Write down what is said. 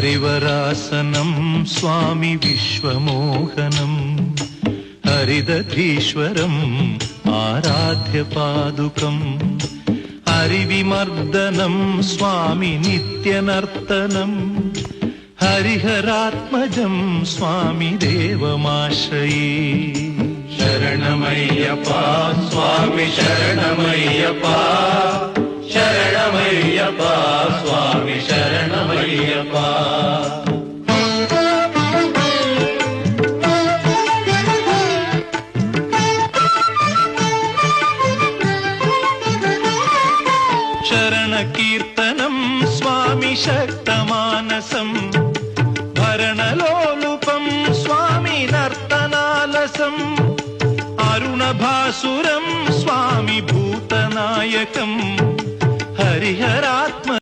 ഹരിവരാസനം സ്വാമി വിശ്വമോഹനം ഹരിദധീശ്വരം ആരാധ്യപാദുകം ഹരിവിമർദ്ദനം സ്വാമി നിത്യനർത്തനം ഹരിഹരാത്മജം സ്വാമി ദേവമാശ്രയേ. ശരണമയ്യപ്പ സ്വാമി ശരണമയ്യപ്പ ശരണമയ്യപ്പ സ്വാമി ശരണമയ്യപ്പ. ശരണകീർത്തനം സ്വാമി ശക്തമാനസം ഭരണലോലുപം സ്വാമി നർത്തനാലസം അരുണഭാസുരം സ്വാമി ഭൂതനായകം ഹരിഹരാത്മ